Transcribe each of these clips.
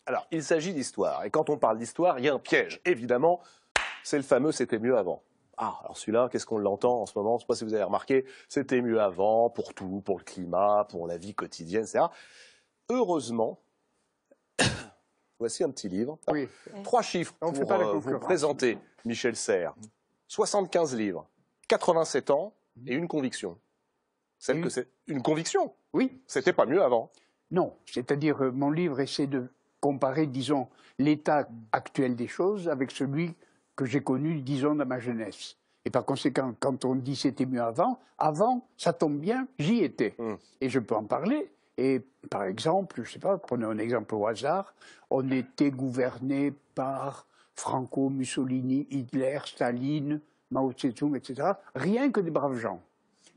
Alors, il s'agit d'histoire. Et quand on parle d'histoire, il y a un piège. Évidemment, c'est le fameux « c'était mieux avant ». Ah, alors celui-là, qu'est-ce qu'on l'entend en ce moment? Je ne sais pas si vous avez remarqué, c'était mieux avant, pour tout, pour le climat, pour la vie quotidienne, etc. Heureusement, voici un petit livre. Oui. 3 chiffres On pour fait pas la vous concurrence. présenter Michel Serres. 75 livres, 87 ans et une conviction. Celle que c'est une conviction. Oui. C'était pas mieux avant. Non, c'est-à-dire mon livre essaie de comparer, disons, l'état actuel des choses avec celui que j'ai connu, disons, dans ma jeunesse. Et par conséquent, quand on dit c'était mieux avant, ça tombe bien, j'y étais. Et je peux en parler. Et par exemple, je ne sais pas, prenons un exemple au hasard, on était gouverné par Franco, Mussolini, Hitler, Staline, Mao Tse-tung, etc. Rien que des braves gens.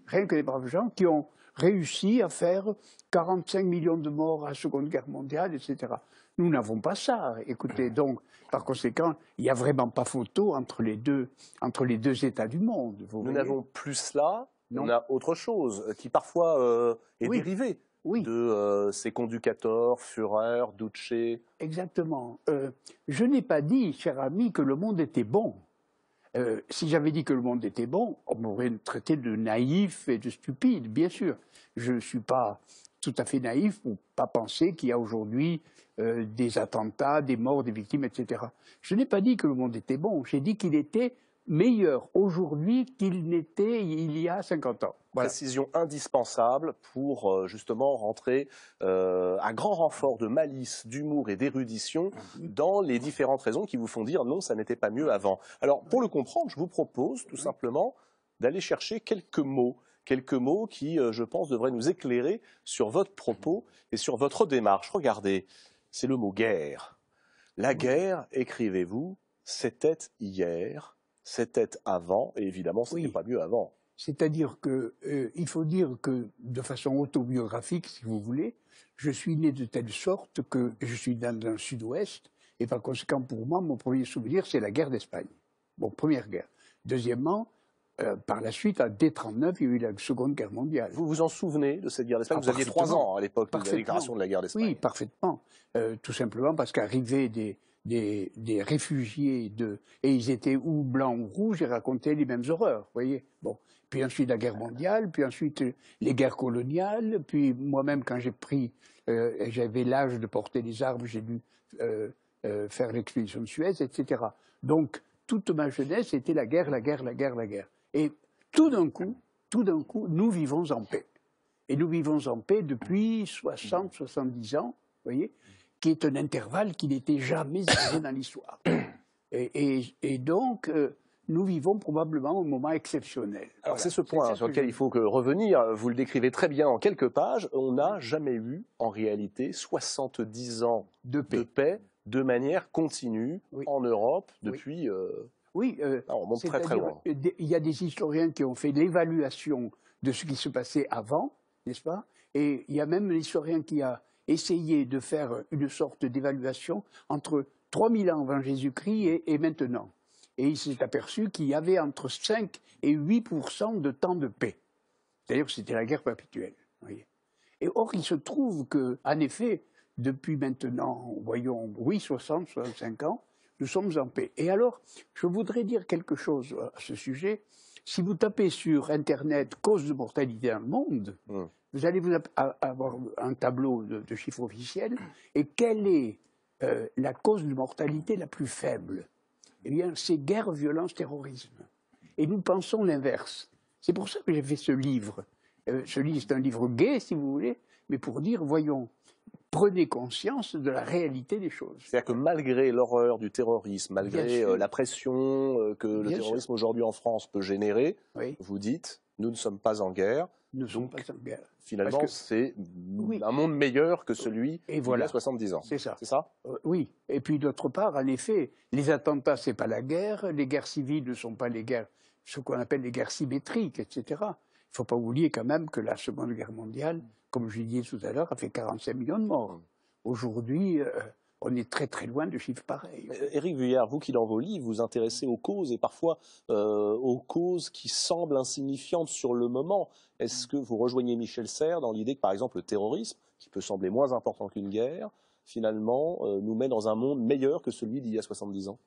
Rien que des braves gens qui ont réussi à faire 45 millions de morts à la Seconde Guerre mondiale, etc. Nous n'avons pas ça. Écoutez, donc, par conséquent, il n'y a vraiment pas photo entre les deux États du monde. Nous n'avons plus cela, non. On a autre chose qui parfois est dérivé de ces conducateurs, Führer, Duce. Exactement. Je n'ai pas dit, cher ami, que le monde était bon. Si j'avais dit que le monde était bon, on m'aurait traité de naïf et de stupide, bien sûr. Je ne suis pas tout à fait naïf pour ne pas penser qu'il y a aujourd'hui des attentats, des morts, des victimes, etc. Je n'ai pas dit que le monde était bon, j'ai dit qu'il était meilleur aujourd'hui qu'il n'était il y a 50 ans. Voilà. Précision indispensable pour justement rentrer à grand renfort de malice, d'humour et d'érudition dans les différentes raisons qui vous font dire non, ça n'était pas mieux avant. Alors pour le comprendre, je vous propose tout simplement d'aller chercher quelques mots qui, je pense, devraient nous éclairer sur votre propos et sur votre démarche. Regardez, c'est le mot guerre. La guerre, écrivez-vous, c'était hier, c'était avant, et évidemment, ce n'était pas mieux avant. C'est-à-dire qu'il faut dire que, de façon autobiographique, si vous voulez, je suis né de telle sorte que je suis dans le sud-ouest, et par conséquent, pour moi, mon premier souvenir, c'est la guerre d'Espagne. Bon, première guerre. Deuxièmement, par la suite, dès 1939, il y a eu la Seconde Guerre mondiale. Vous vous en souvenez de cette guerre d'Espagne? Vous aviez 3 ans à l'époque de la déclaration de la guerre d'Espagne. Oui, parfaitement. Tout simplement parce qu'arrivaient des réfugiés, et ils étaient ou blancs ou rouges, et racontaient les mêmes horreurs, vous voyez. Bon. Puis ensuite la guerre mondiale, puis ensuite les guerres coloniales, puis moi-même quand j'avais l'âge de porter les armes, j'ai dû faire l'expédition de Suez, etc. Donc toute ma jeunesse était la guerre, la guerre, la guerre, la guerre. Et tout d'un coup, nous vivons en paix. Et nous vivons en paix depuis 60, 70 ans, vous voyez, qui est un intervalle qui n'était jamais arrivé dans l'histoire. Et donc, nous vivons probablement un moment exceptionnel. Alors voilà, c'est ce point sur lequel il faut revenir. Vous le décrivez très bien en quelques pages. On n'a jamais eu, en réalité, 70 ans de paix de manière continue en Europe depuis... on monte très très loin. Il y a des historiens qui ont fait l'évaluation de ce qui se passait avant, n'est-ce pas? Et il y a même un historien qui a essayé de faire une sorte d'évaluation entre 3000 ans avant Jésus-Christ et maintenant. Et il s'est aperçu qu'il y avait entre 5 et 8% de temps de paix. C'est-à-dire que c'était la guerre perpétuelle. Voyez. Et or, il se trouve qu'en effet, depuis maintenant, voyons, 60, 65 ans, nous sommes en paix. Et alors, je voudrais dire quelque chose à ce sujet. Si vous tapez sur Internet « cause de mortalité dans le monde », vous allez avoir un tableau de chiffres officiels. Et quelle est la cause de mortalité la plus faible? Eh bien, c'est guerre, violence, terrorisme. Et nous pensons l'inverse. C'est pour ça que j'ai fait ce livre. Ce livre, c'est un livre gai, si vous voulez, mais pour dire, voyons, prenez conscience de la réalité des choses. C'est-à-dire que malgré l'horreur du terrorisme, malgré la pression que le terrorisme aujourd'hui en France peut générer, vous dites, nous ne sommes pas en guerre. Nous ne sommes pas en guerre. Finalement, c'est un monde meilleur que celui d'il y a 70 ans. C'est ça. C'est ça? Oui. Et puis d'autre part, en effet, les attentats, ce n'est pas la guerre, les guerres civiles ne sont pas les guerres, ce qu'on appelle les guerres symétriques, etc. Il ne faut pas oublier quand même que la Seconde Guerre mondiale, comme je l'ai dit tout à l'heure, a fait 45 millions de morts. Aujourd'hui, on est très très loin de chiffres pareils. Éric Vuillard, vous qui dans vos livres vous intéressez aux causes et parfois aux causes qui semblent insignifiantes sur le moment, est-ce que vous rejoignez Michel Serres dans l'idée que par exemple le terrorisme, qui peut sembler moins important qu'une guerre, finalement, nous met dans un monde meilleur que celui d'il y a 70 ans?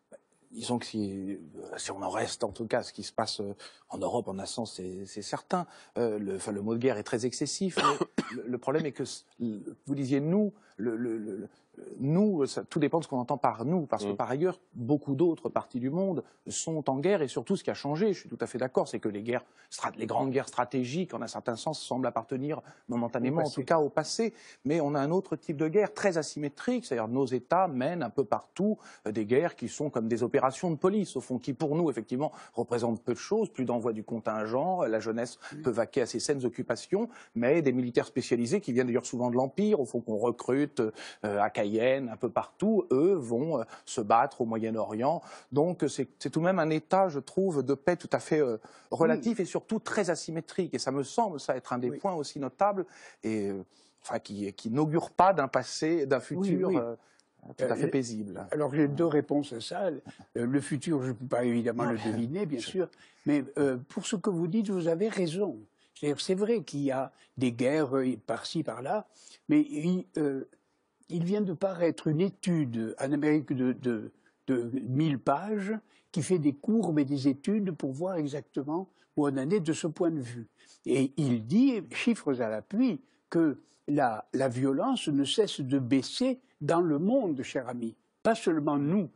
Disons que si on en reste, en tout cas, ce qui se passe en Europe, en un sens, c'est certain. Le mot de guerre est très excessif, mais le problème est que, vous disiez nous, nous, tout dépend de ce qu'on entend par nous, parce que par ailleurs, beaucoup d'autres parties du monde sont en guerre, et surtout ce qui a changé, je suis tout à fait d'accord, c'est que les grandes guerres stratégiques, en un certain sens, semblent appartenir momentanément, en tout cas, au passé, mais on a un autre type de guerre très asymétrique, c'est-à-dire nos États mènent un peu partout des guerres qui sont comme des opérations de police, au fond, qui pour nous, effectivement, représentent peu de choses, plus d'envoi du contingent, la jeunesse peut vaquer à ces saines occupations, mais des militaires spécialisés qui viennent d'ailleurs souvent de l'Empire, au fond, qu'on recrute à Cayenne, un peu partout, eux vont se battre au Moyen-Orient. Donc c'est tout de même un état, je trouve, de paix tout à fait relatif et surtout très asymétrique. Et ça me semble ça être un des points aussi notables et enfin, qui n'augure pas d'un passé, d'un futur tout à fait paisible. Alors j'ai deux réponses à ça. Le futur, je ne peux pas évidemment le deviner, bien sûr, mais pour ce que vous dites, vous avez raison. C'est vrai qu'il y a des guerres par-ci, par-là, mais il vient de paraître une étude en Amérique de 1000 pages qui fait des courbes et des études pour voir exactement où on en est de ce point de vue. Et il dit, chiffres à l'appui, que la violence ne cesse de baisser dans le monde, cher ami. Pas seulement nous,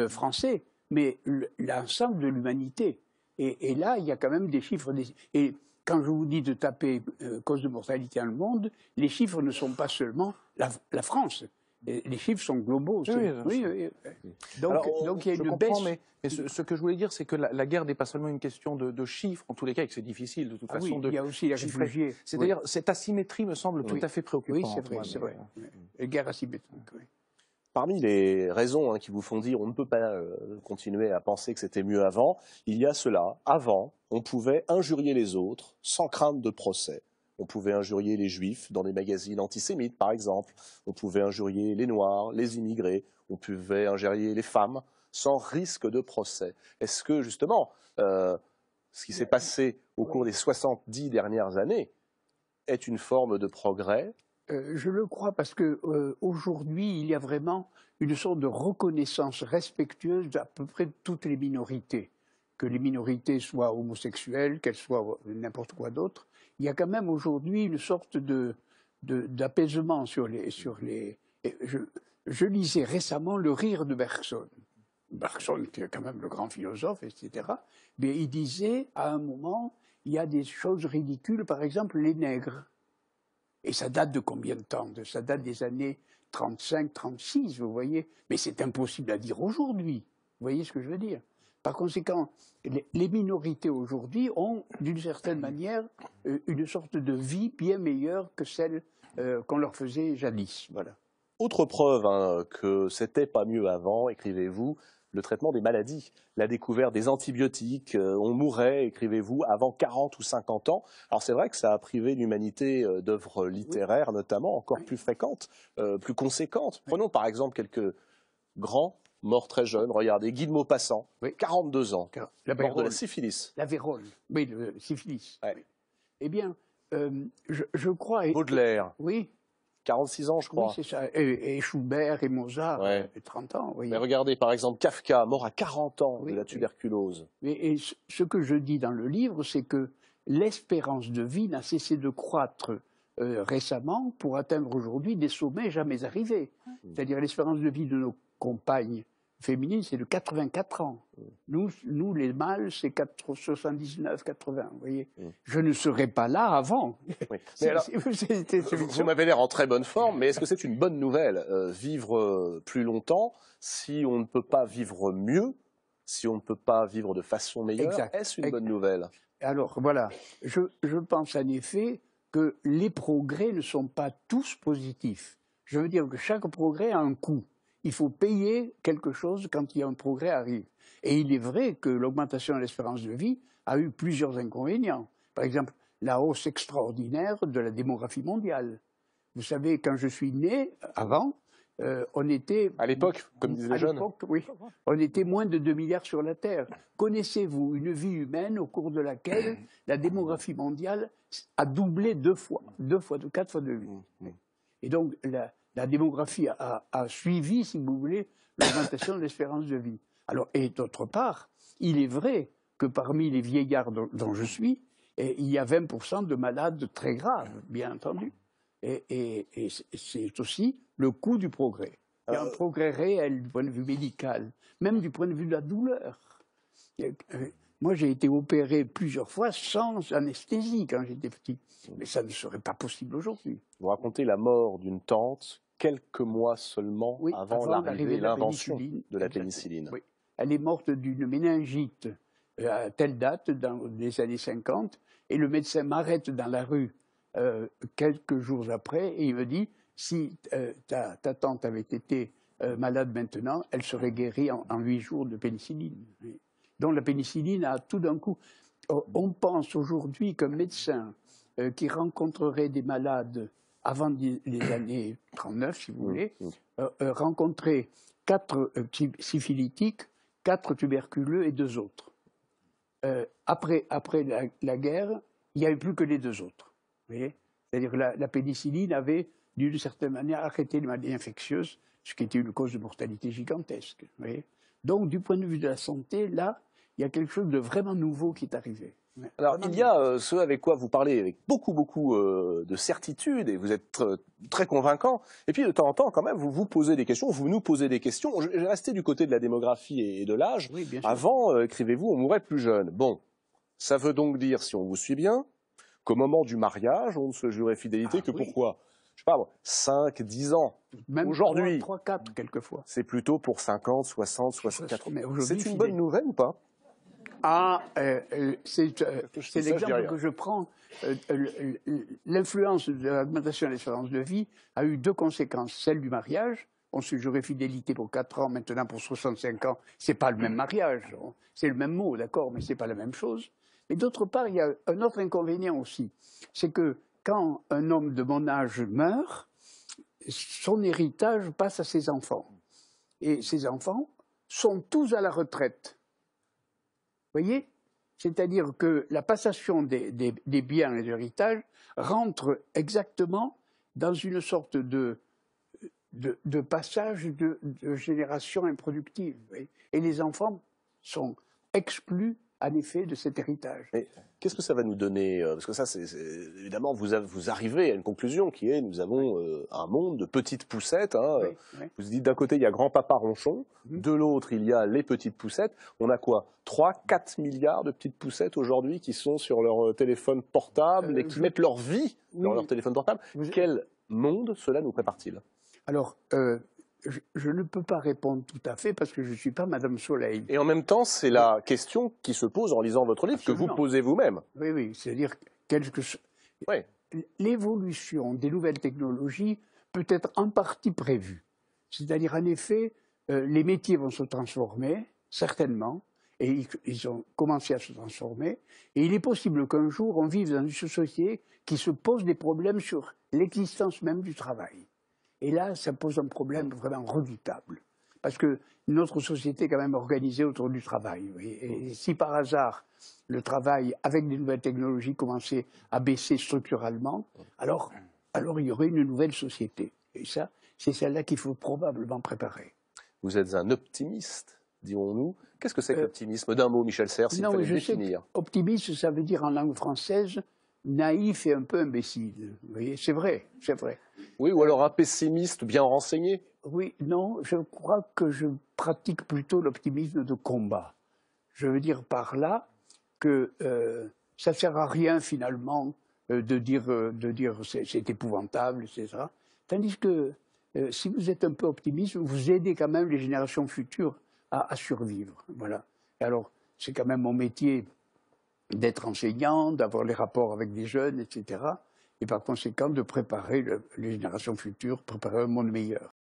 Français, mais l'ensemble de l'humanité. Et là, il y a quand même des chiffres. Et quand je vous dis de taper cause de mortalité dans le monde, les chiffres ne sont pas seulement la France. Les chiffres sont globaux. Oui. Donc il y a une baisse. Mais ce que je voulais dire, c'est que la guerre n'est pas seulement une question de chiffres, en tous les cas, et que c'est difficile de toute façon de. Il y a aussi les réfugiés. C'est-à-dire, cette asymétrie me semble tout à fait préoccupante. Oui, c'est vrai. Les guerres asymétriques, oui. Parmi les raisons qui vous font dire on ne peut pas continuer à penser que c'était mieux avant, il y a cela. Avant, on pouvait injurier les autres sans crainte de procès. On pouvait injurier les juifs dans les magazines antisémites, par exemple. On pouvait injurier les noirs, les immigrés. On pouvait injurier les femmes sans risque de procès. Est-ce que, justement, ce qui s'est passé au cours des 70 dernières années est une forme de progrès ? Je le crois parce qu'aujourd'hui, il y a vraiment une sorte de reconnaissance respectueuse d'à peu près toutes les minorités. Que les minorités soient homosexuelles, qu'elles soient n'importe quoi d'autre, il y a quand même aujourd'hui une sorte d'apaisement sur les. Je lisais récemment Le Rire de Bergson. Bergson, qui est quand même le grand philosophe, etc. Mais il disait, à un moment, il y a des choses ridicules, par exemple les nègres. Et ça date de combien de temps? Ça date des années 35, 36, vous voyez. Mais c'est impossible à dire aujourd'hui. Vous voyez ce que je veux dire? Par conséquent, les minorités aujourd'hui ont, d'une certaine manière, une sorte de vie bien meilleure que celle qu'on leur faisait jadis. Voilà. Autre preuve que c'était pas mieux avant, écrivez-vous, le traitement des maladies, la découverte des antibiotiques, on mourait, écrivez-vous, avant 40 ou 50 ans. Alors c'est vrai que ça a privé l'humanité d'œuvres littéraires notamment, encore plus fréquentes, plus conséquentes. Prenons par exemple quelques grands morts très jeunes. Regardez, Guy de Maupassant, 42 ans, mort de la syphilis. La vérole, oui, le syphilis. Oui. Eh bien, je crois... Baudelaire. Oui. 46 ans, je crois. Oui, c'est ça. Et Schubert et Mozart, 30 ans. Oui. Mais regardez, par exemple, Kafka, mort à 40 ans de la tuberculose. Et ce que je dis dans le livre, c'est que l'espérance de vie n'a cessé de croître récemment pour atteindre aujourd'hui des sommets jamais arrivés. C'est-à-dire l'espérance de vie de nos compagnes féminines, c'est de 84 ans. Nous, les mâles, c'est 79, 80. Vous voyez, je ne serais pas là avant. Oui. Vous m'avez l'air en très bonne forme, mais est-ce que c'est une bonne nouvelle, vivre plus longtemps, si on ne peut pas vivre mieux, si on ne peut pas vivre de façon meilleure? Est-ce une bonne nouvelle? Alors, voilà. Je pense en effet que les progrès ne sont pas tous positifs. Je veux dire que chaque progrès a un coût. Il faut payer quelque chose quand un progrès arrive. Et il est vrai que l'augmentation de l'espérance de vie a eu plusieurs inconvénients. Par exemple, la hausse extraordinaire de la démographie mondiale. Vous savez, quand je suis né, avant, on était... À l'époque, comme disaient les jeunes. Oui, on était moins de 2 milliards sur la Terre. Connaissez-vous une vie humaine au cours de laquelle la démographie mondiale a doublé 2 fois, 4 fois de 8? Et donc, la démographie a suivi, si vous voulez, l'augmentation de l'espérance de vie. Alors, et d'autre part, il est vrai que parmi les vieillards dont je suis, il y a 20% de malades très graves, bien entendu. Et c'est aussi le coût du progrès. Il y a un progrès réel du point de vue médical, même du point de vue de la douleur. Moi, j'ai été opéré plusieurs fois sans anesthésie quand j'étais petit. Mais ça ne serait pas possible aujourd'hui. Vous racontez la mort d'une tante quelques mois seulement avant l'arrivée et l'invention de la pénicilline. Oui. Elle est morte d'une méningite à telle date, dans les années 50, et le médecin m'arrête dans la rue quelques jours après, et il me dit, si ta tante avait été malade maintenant, elle serait guérie en 8 jours de pénicilline. Donc la pénicilline a tout d'un coup... On pense aujourd'hui qu'un médecin qui rencontrerait des malades avant les années 39, si vous voulez, rencontrait 4 syphilitiques, 4 tuberculeux et 2 autres. Après la guerre, il n'y avait plus que les 2 autres. C'est-à-dire que la pénicilline avait, d'une certaine manière, arrêté les maladies infectieuses, ce qui était une cause de mortalité gigantesque. Donc, du point de vue de la santé, là, il y a quelque chose de vraiment nouveau qui est arrivé. Alors, il y a ce avec quoi vous parlez avec beaucoup de certitude, et vous êtes très convaincant. Et puis, de temps en temps, quand même, vous vous posez des questions, vous nous posez des questions. J'ai resté du côté de la démographie et de l'âge. Oui, bien sûr. Avant, écrivez-vous, on mourrait plus jeune. Bon, ça veut donc dire, si on vous suit bien, qu'au moment du mariage, on ne se jurait fidélité que pourquoi? Je sais pas, 5, 10 ans. Même aujourd'hui, 3, 4 quelquefois. C'est plutôt pour 50, 60, 64 ans. C'est une bonne nouvelle ou pas? C'est l'exemple que je prends. L'influence de l'augmentation de l'espérance de vie a eu 2 conséquences. Celle du mariage, on se jurait fidélité pour 4 ans, maintenant pour 65 ans, c'est pas le même mariage. C'est le même mot, d'accord, mais c'est pas la même chose. Et d'autre part, il y a un autre inconvénient aussi. C'est que quand un homme de mon âge meurt, son héritage passe à ses enfants. Et ses enfants sont tous à la retraite. Vous voyez? C'est-à-dire que la passation des biens et de l'héritage rentre exactement dans une sorte de passage de génération improductive. Et les enfants sont exclus, en effet, de cet héritage. Mais qu'est-ce que ça va nous donner? Parce que ça, évidemment, vous arrivez à une conclusion qui est, nous avons un monde de petites poussettes. Vous dites, d'un côté, il y a grand-papa Ronchon, de l'autre, il y a les petites poussettes. On a quoi? 3, 4 milliards de petites poussettes aujourd'hui qui sont sur leur téléphone portable et qui mettent leur vie dans leur téléphone portable. Quel monde cela nous prépare-t-il? Alors, je ne peux pas répondre tout à fait parce que je ne suis pas Madame Soleil. Et en même temps, c'est la question qui se pose en lisant votre livre, absolument, que vous posez vous-même. Oui, c'est-à-dire l'évolution des nouvelles technologies peut être en partie prévue. C'est-à-dire, en effet, les métiers vont se transformer, certainement, et ils ont commencé à se transformer, et il est possible qu'un jour, on vive dans une société qui se pose des problèmes sur l'existence même du travail. Et là, ça pose un problème vraiment redoutable. Parce que notre société est quand même organisée autour du travail. Oui. Et si par hasard, le travail, avec les nouvelles technologies, commençait à baisser structurellement, alors il y aurait une nouvelle société. Et ça, c'est celle-là qu'il faut probablement préparer. Vous êtes un optimiste, dirons-nous. Qu'est-ce que c'est que l'optimisme? D'un mot, Michel Serres, s'il fallait le définir. Optimiste, ça veut dire en langue française naïf et un peu imbécile. Vous voyez, c'est vrai, c'est vrai. Oui, ou alors un pessimiste bien renseigné. Oui, non, je crois que je pratique plutôt l'optimisme de combat. Je veux dire par là que ça ne sert à rien finalement de dire c'est épouvantable, etc. Tandis que si vous êtes un peu optimiste, vous aidez quand même les générations futures à survivre. Voilà. Et alors, c'est quand même mon métier d'être enseignant, d'avoir les rapports avec des jeunes, etc. Et par conséquent, de préparer les générations futures, préparer un monde meilleur.